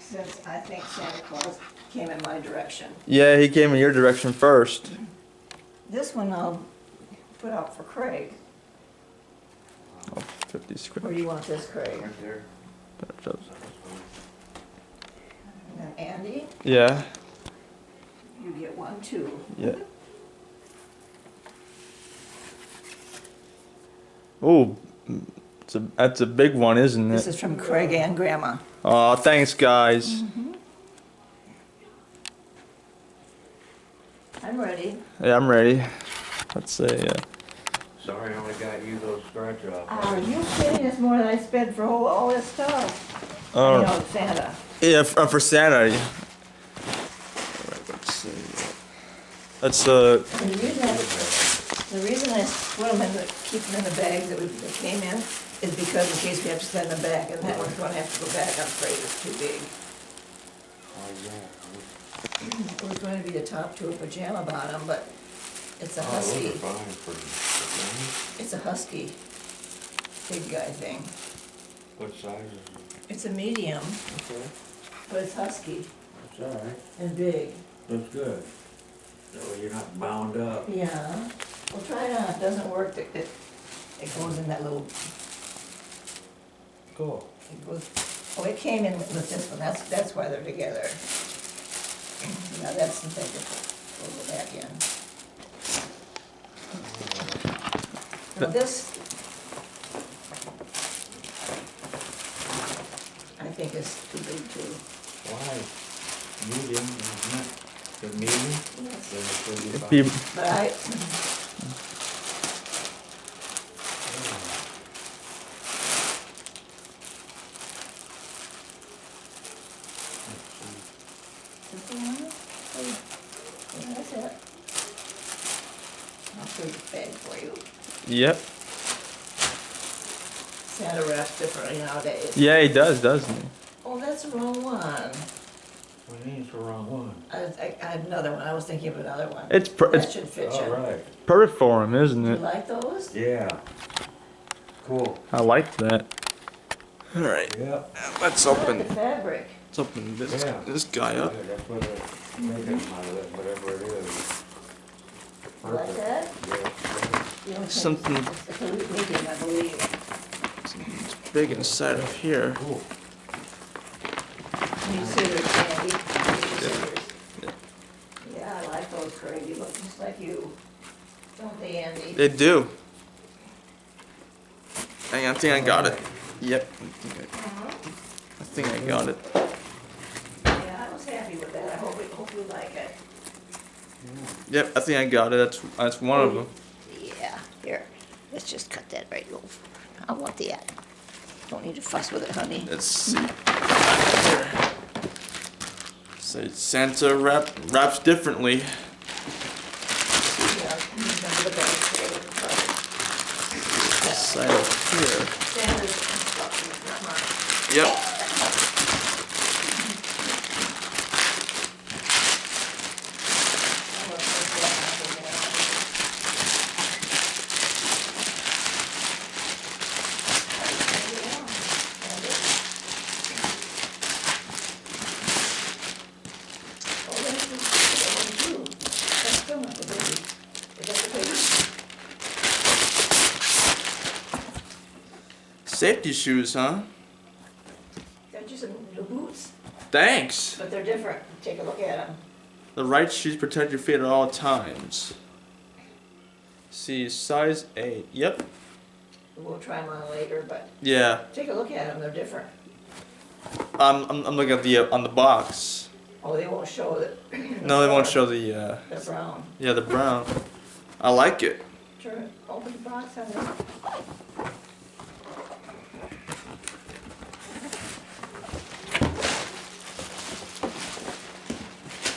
since I think Santa Claus came in my direction. Yeah, he came in your direction first. This one I'll put out for Craig. Oh, 50 square. Where do you want this, Craig? Right there. And then Andy, Yeah, you get one too. yeah. Oh, that's a big one, isn't This it? is from Craig and Grandma. Aw, thanks, guys. I'm ready. Yeah, I'm ready. Let's see. Sorry, I only got you those scratch offs. Are you kidding? It's more than I spent for all this stuff. I Oh, know, Santa. yeah, for Santa. Alright, let's see. That's The reason I put them keep them in the bags that they came in is because in case we have to send them back, and that one's gonna have to go back, I'm afraid it's too big. It was going to be a top to a pajama bottom, but it's a Oh, those husky. are fine for It's a husky, big guy thing. what size is it? It's a medium, Okay, but it's husky that's all right. and big. That's good. That way you're not bound up. Yeah. Well, try it on. It doesn't work. It goes in that little. Cool. It goes. Oh, it came in with this one. That's why they're together. Now that's the thing that will go back in. Now this, I think is too big too. Why? Medium, isn't it? The medium? Yes. Then it's gonna be fine. people. But I, yeah, that's it. I'll show you the bag for you. Yep. Santa wraps differently nowadays. Yeah, he does, doesn't he? Oh, that's the wrong one. What do you mean it's the wrong one? I had another one. I was thinking of another one. It's That should fit All you. right. perfect for him, isn't You it? like those? Yeah. Cool. I like that. All right, Yeah. let's I like open. the fabric. Let's open Yeah. this guy up. Yeah, that's what I'm making out of it, whatever it is. You like that? Yeah. You don't think Something- It's a medium, I believe. It's big inside of here. Cool. Need scissors, Andy. Need scissors. Yeah. Yeah, I like those, Craig. You look just like you. Don't they, Andy? They do. Hang on, I think I got it. Yep. I think I got it. Yeah, I was happy with that. I hope you like it. Yep, I think I got it. That's one of them. Yeah, here. Let's just cut that right over. I want that. Don't need to fuss with it, honey. Let's see. Here. Say Santa wraps differently. Yeah, remember the bag today with the product. This side up here. Santa's instructions, not mine. Yep. I love this one. Oh, that's the one too. That's still not the baby. Is that the baby? Safety shoes, huh? They're just new boots, Thanks. but they're different. Take a look at them. The right shoes protect your feet at all times. See, size 8. Yep. We'll try them on later, but Yeah. take a look at them. They're different. I'm looking at the on the box. Oh, they won't show that. No, they won't show the They're brown. yeah, the brown. I like it. Turn, open the box, honey.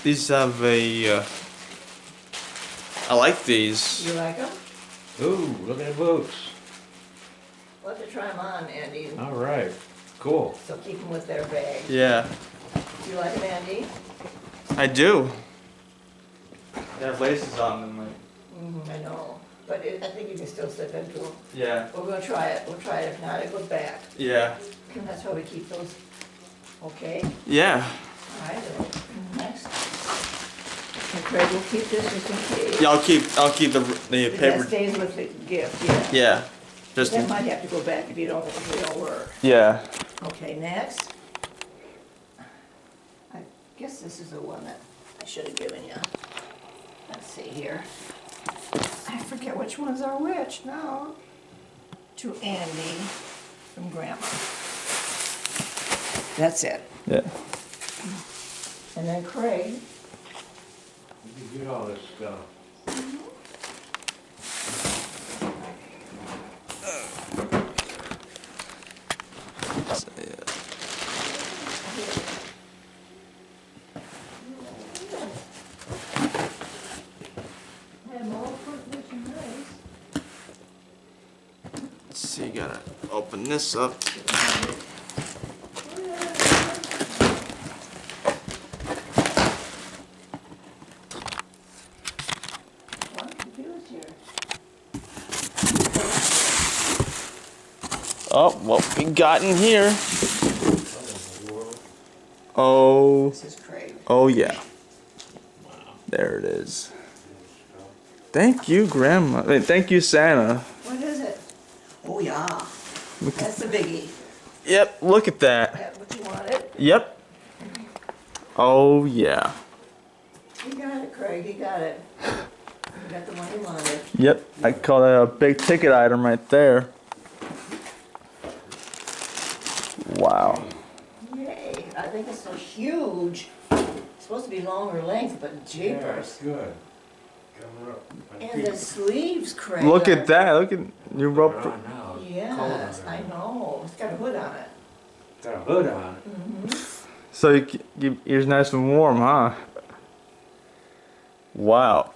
These have a I like these. You like them? Ooh, look at the boots. We'll have to try them on, Andy, All right. Cool. so keep them with their bag. Yeah, You like them, Andy? I do. They have laces on them. I know, but I think you can still slip into them. Yeah. We're gonna try it. We'll try it. If not, it goes back. Yeah. And that's why we keep those Okay, Yeah. all right, next. And Craig will keep this just in case. Yeah, I'll keep the That paper. stays with the gift, yeah. Yeah. Just That might have to go back if you don't work. yeah. Okay, next. I guess this is the one that I should have given you. Let's see here. I forget which ones are which now. To Andy from Grandma. That's it. Yeah. And then Craig, You get all this stuff. Let's see, gotta open this up. Oh, what we got in here? Oh, This is Craig. oh yeah. There it is. Thank you, Grandma. I mean, thank you, Santa. What is it? Oh, yeah. Look at, That's the biggie. yep, look at that. That's what you wanted. Yep. Oh yeah. You got it, Craig. You got it. You got the one you wanted. Yep. I call that a big ticket item right there. Wow. Yay. I think it's so huge. It's supposed to be longer length, but Yeah, jeepers. that's good. Cover up. And the sleeves, Craig. Look are- at that. Look at you Put rope. it on now. It's Yes, cold I in there. know. It's got a hood on it. Got a hood on it. So you ears nice and warm, huh? Wow.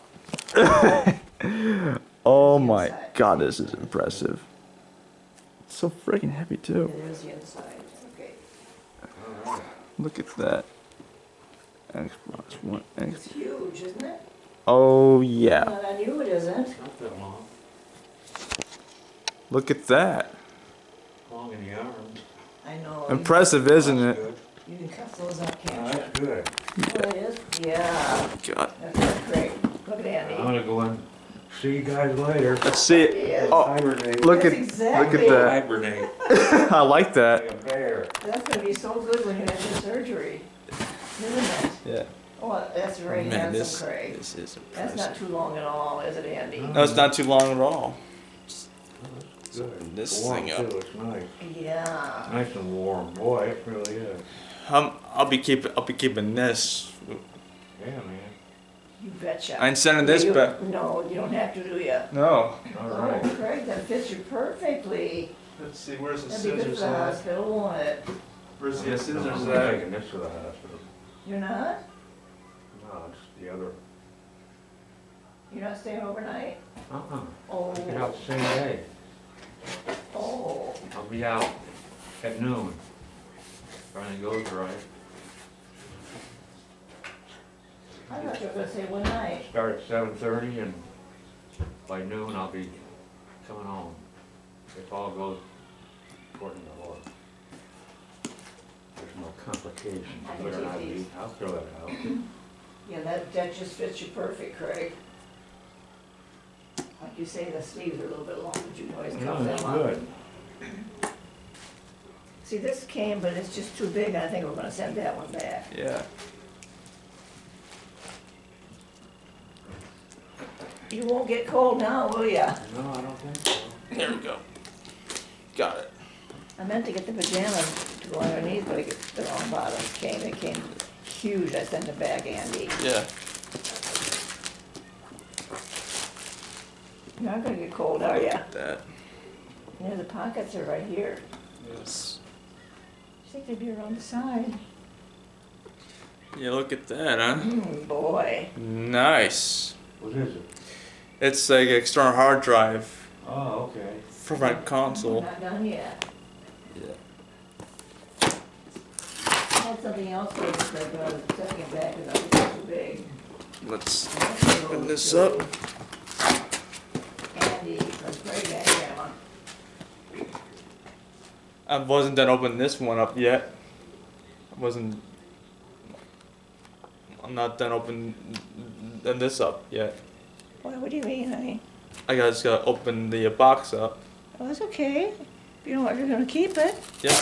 Oh my God, this is impressive. It's so freaking heavy too. There's the inside. Okay. All right. Look at that. Xbox One X. It's huge, isn't it? Oh yeah. Not on you, it isn't. Not that long. Look at that. Long in the arms. I know. Impressive, isn't That's it? good. You can cut those up, Oh, can't that's good. you? Oh, it is? Yeah. God. That's great. Look at I'm Andy. gonna go and see you guys later. Let's see it. Yeah. Oh, Hibernate. look at That's exactly- look at Hibernate. that. I like Like that. a bear. That's gonna be so good when you have your surgery, isn't it? Yeah. Oh, that's very Man, handsome, Craig. this is That's impressive. not too long at all, is it, Andy? No, it's not too long at all. Good. This Warm thing up. too, it's nice. Yeah. Nice and warm. Boy, it really is. I'll be keeping this. Yeah, man. You betcha. I ain't sending this You- back. No, you don't have to, do ya? No. All right. Oh, Craig, that fits you perfectly. Let's see. Where's the That'd be good for the hospital, won't it? Where's the scissors I'm at? taking this to the hospital. You're not? No, it's the other. You're not staying overnight? Uh-uh. Oh. I get out the same day. Oh, I'll be out at noon. If everything goes right. I thought you were gonna say one night. Start at 7:30 and by noon I'll be coming home. If all goes according to law. There's no complications. I You better can not take be, these. I'll throw that out. Yeah, that just fits you perfect, Craig. Like you say, the sleeves are a little bit long, but you can always No, cut that's them up. good. See, this came, but it's just too big, and I think we're gonna send that one back. Yeah. You won't get cold now, will ya? No, I don't think so. There we go. Got it. I meant to get the pajamas to go underneath, but I get the wrong bottoms came. It came huge. I sent it back, Andy. Yeah. You're not gonna get cold, are ya? That. Yeah, the pockets are right here. Yes. I think they'd be around the side. Yeah. Look at that, huh? Boy. Nice. What is it? It's like an external hard drive Oh, okay. for my console. Not done yet. Yeah. I had something else for you, Craig, but I was setting it back because I think it's too big. Let's That's open this to up. Andy, from Craig and Grandma. I wasn't done opening this one up yet. I'm not done opening this up yet. What do you mean, honey? Just gotta open the box up. Oh, that's okay. If you know what you're gonna keep it. Yeah.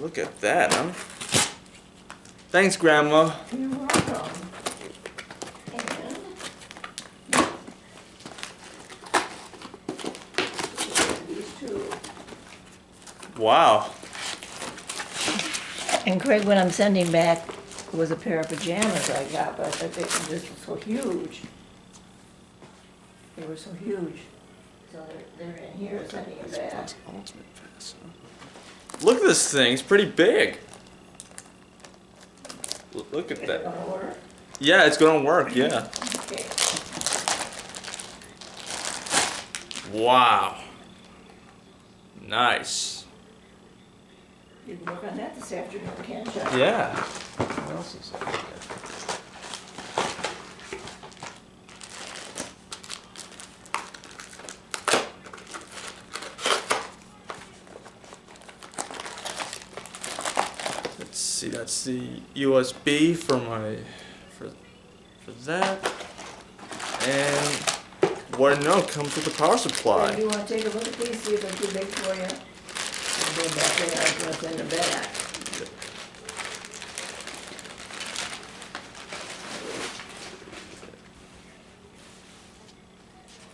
Look at that, huh? Thanks, Grandma. You're welcome. And these two. Wow. And Craig, what I'm sending back was a pair of pajamas I got, but I thought they were just so huge. They were so huge. So they're in here sending it back. Look at this thing. It's pretty big. Look at Is it that. gonna work? Yeah, it's gonna work. Yeah. Okay. Wow. Nice. You can work on that this afternoon, can't you? Yeah. What else is there? Let's see. That's the USB for that. And what no comes with the power supply. Do you wanna take a look at these, see if they're too big for you? And go back there, I was gonna send them back.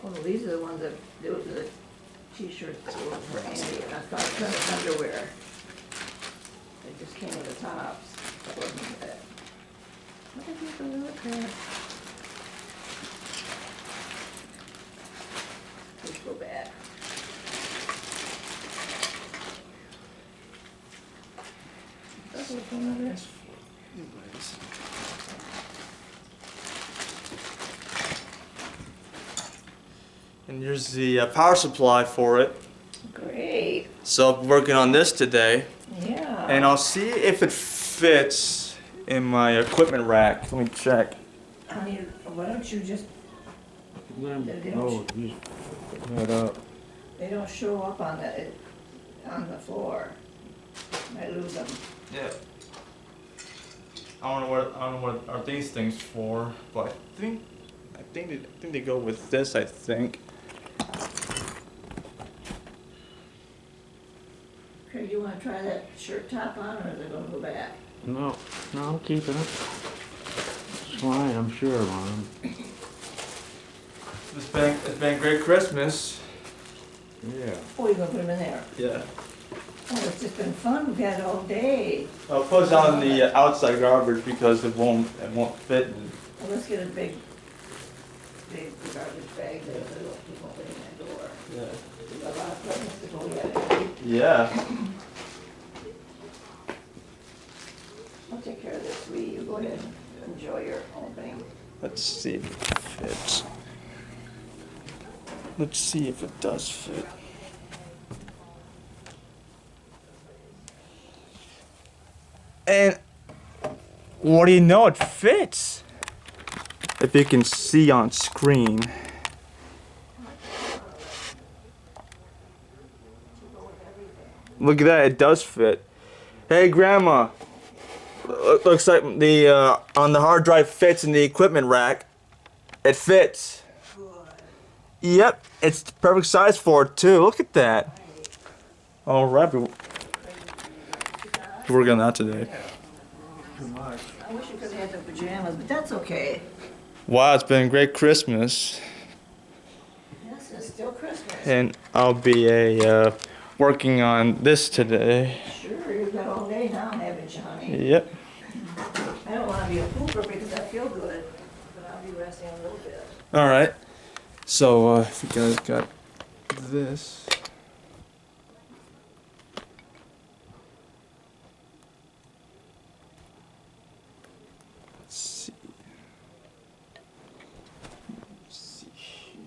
Well, these are the ones that, those are the t-shirts that were for Andy, and I thought kind of underwear. They just came with the tops. That wasn't bad. What did you do with that? Let's go back. That's what's on there. And here's the power supply for it. Great. So I'm working on this today. Yeah. And I'll see if it fits in my equipment rack. Let me check. Honey, why don't you just, Let They him don't know, just put that up. they don't show up on the floor. I lose them. Yeah. I don't know what are these things for, but I think they go with this. I think. Okay, you wanna try that shirt top on, or is it gonna go back? No, I'm keeping it. It's fine, I'm sure, Mom. It's been a great Christmas. Yeah. Oh, you're gonna put them in there? Yeah. Oh, it's just been fun, we've had it all day. I'll put it on the outside garbage because it won't fit. Well, let's get a big garbage bag there, so people won't put it in that door. Yeah. We've got a lot of presents to go yet. Yeah. I'll take care of this, sweetie, you go ahead and enjoy your opening. Let's see if it fits. Let's see if it does fit. And what do you know? It fits. If you can see on screen. Look at that, it does fit. Hey, Grandma. Looks like the on the hard drive fits in the equipment rack. It fits. Yep, it's the perfect size for it too. Look at that. All right, we're working on that today. I wish you could have had the pajamas, but that's okay. Wow, it's been a great Christmas, Yes, it's still Christmas. and I'll be working on this today. Sure, you've got all day now, haven't you, honey? Yep. I don't wanna be a pooper because I feel good, but I'll be resting a little bit. All right. So you guys got this. Let's see. Let's see here.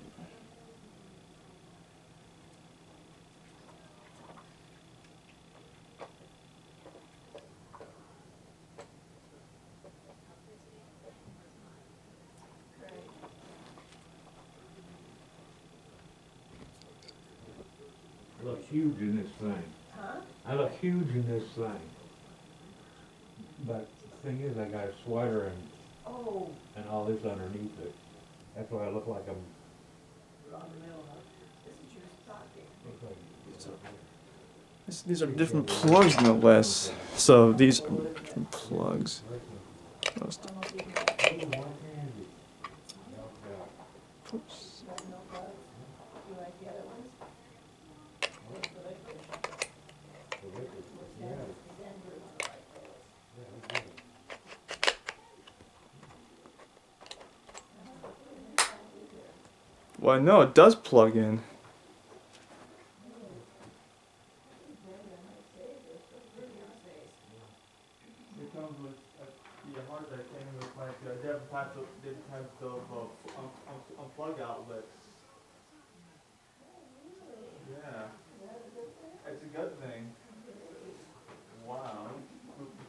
I look huge in this thing. Huh? I look huge in this thing. But the thing is, I got a sweater Oh, and all this underneath it. That's why I look like I'm. These are different plugs, no less. So these are different plugs. Oops. Well, no, it does plug in. It comes with the hard drive came with like different types of unplug outlets. Yeah, it's a good thing. Wow,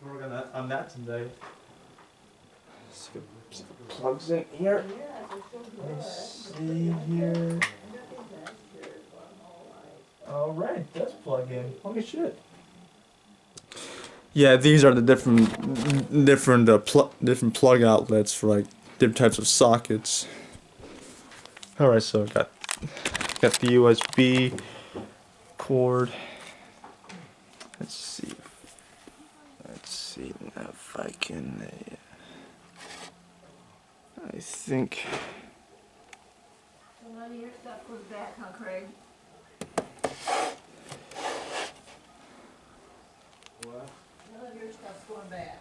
we're working on that today. See if it plugs in here. Let's see here. All right, it does plug in. Holy shit. Yeah, these are the different plug outlets for like different types of sockets. All right, so got the USB cord. Let's see now if I can. I think. so none of your stuff goes back, huh, Craig? What? None of your stuff's going back.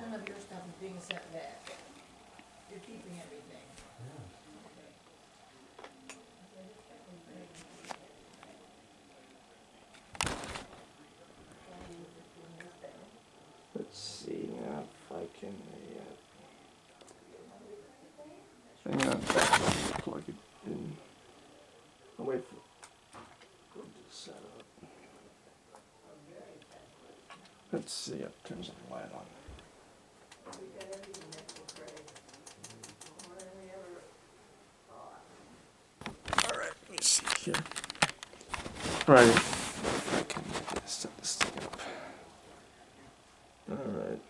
None of your stuff is being sent back. You're keeping everything. Let's see now if I can. Hang on, plug it in. I'll wait for it to set up. Let's see, it turns the light on. Alright, let me see here. Right, if I can set this thing up. Alright.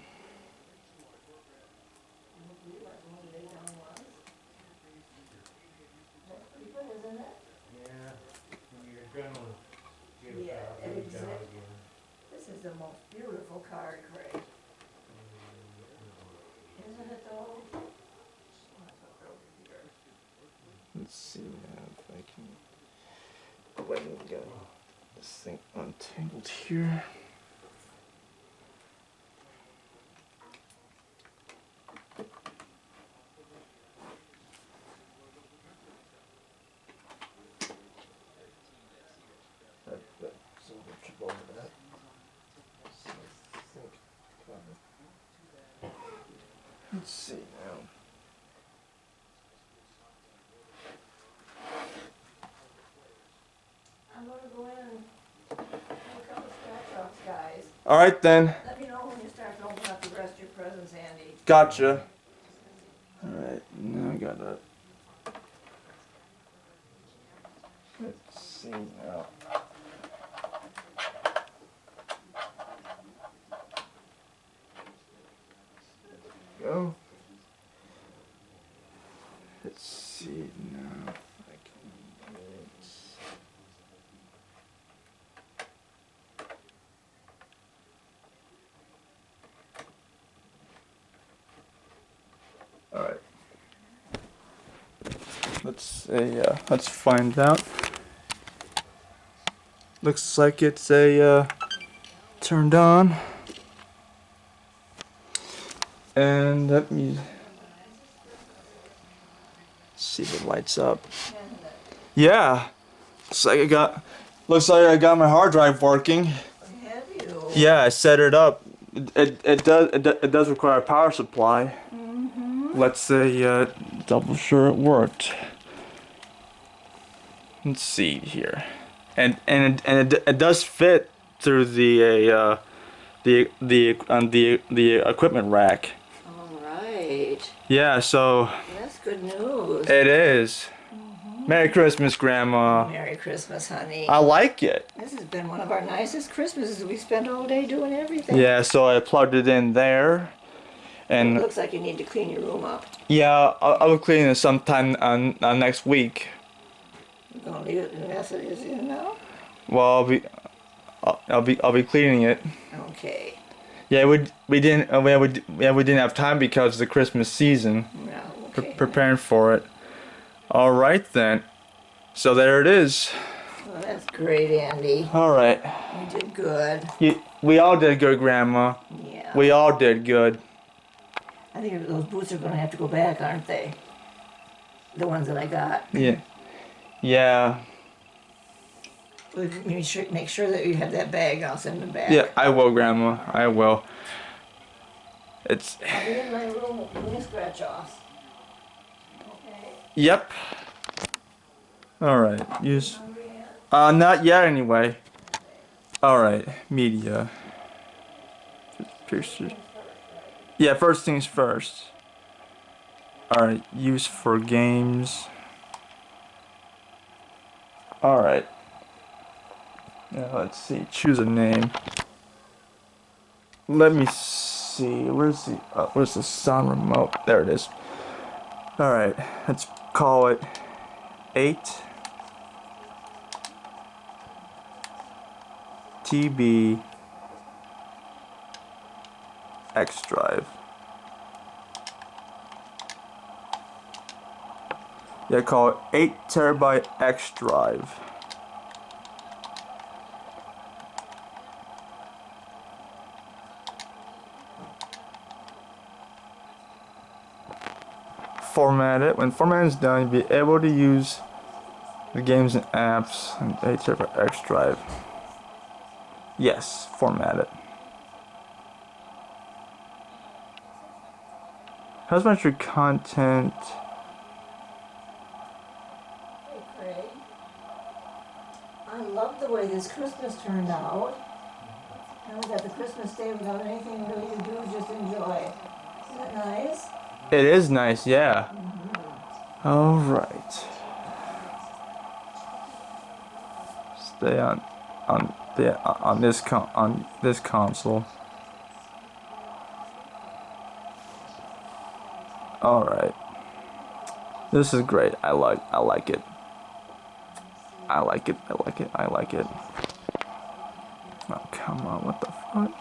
Yeah, exactly. This is the most beautiful card, Craig. Isn't it though? Let's see now if I can. Oh, wait, let me get this thing untangled here. So we'll trip over that. So I think, let's see now. I'm gonna go in and make a couple scratch-offs, guys. All right then. Let me know when you start to open up the rest of your presents, Andy. Gotcha. All right, now I got that. Let's see now. Go. Let's see now if I can get it. All right. Let's find out. Looks like it's turned on. And let me see if it lights up. Yeah. Looks like I got my hard drive working. Have you? Yeah, I set it up. It does require a power supply. Let's say double sure it worked. Let's see here, and it does fit through the equipment rack. All right. Yeah, so That's good news. it is. Merry Christmas, Grandma. Merry Christmas, honey. I like it. This has been one of our nicest Christmases. We spent all day doing everything. Yeah, so I plugged it in there. It And looks like you need to clean your room up. yeah, I will clean it sometime next week. You're gonna leave it in the mess it is in now? Well, I'll be cleaning it. Okay. Yeah, we didn't we didn't have time because of the Christmas season. Yeah, okay. Preparing for it. All right then. So there it is. Well, that's great, Andy. All right. You did good. We all did good, Grandma. Yeah. We all did good. I think those boots are gonna have to go back, aren't they? The ones that I got. Yeah. Yeah. Make sure that you have that bag. I'll send them back. Yeah, I will, Grandma. I will. It's. I'll be in my room doing scratch offs. Okay. Yep. All right. Use. Not yet anyway. All right. Media. Pictures. Yeah, first things first. All right. Use for games. All right. Now let's see. Choose a name. Let me see. Where's the sound remote? There it is. All right. Let's call it 8 TB X drive. Yeah, call it 8 terabyte X drive. Format it. When formatting is done, you'll be able to use the games and apps and 8 terabyte X drive. Yes, format it. How's much your content? Hey, Craig. I love the way this Christmas turned out. Now we got the Christmas day without anything really to do, just enjoy. Isn't that nice? It is nice, yeah. All right. Stay on this console. All right. This is great. I like it. I like it. I like it. Oh, come on. What the fuck?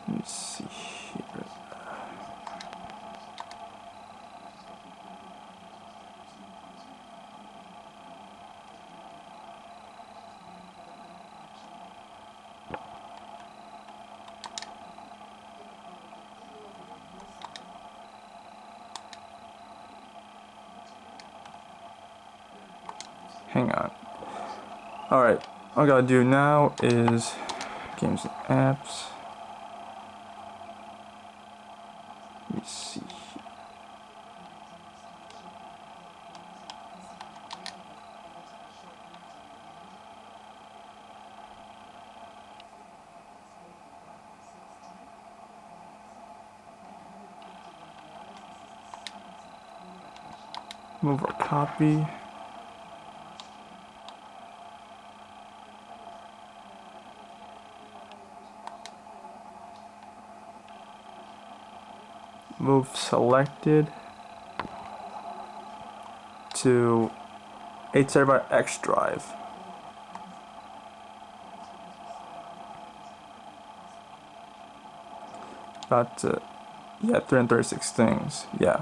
Let me see here. Hang on. Alright, all I gotta do now is games and apps. Let me see. Move our copy. Move selected to 8 terabyte X drive. About yeah, 336 things. Yeah.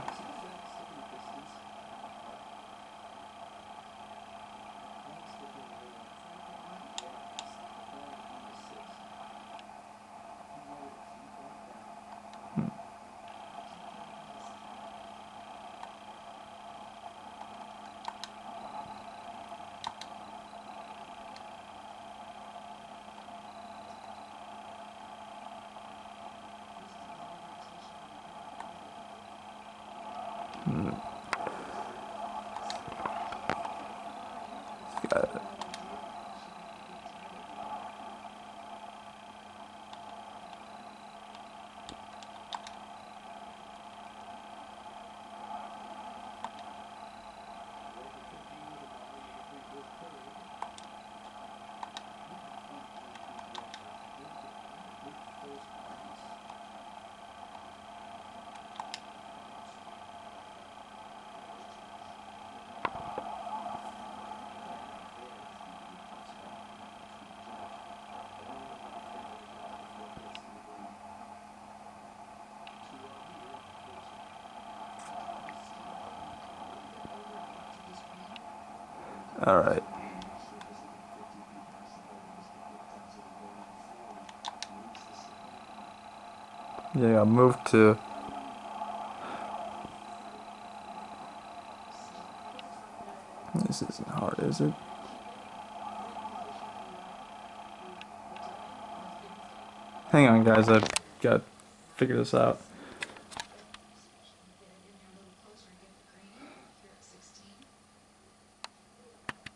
Alright. Yeah, I'll move to... This isn't hard, is it? Hang on, guys. I've got to figure this out.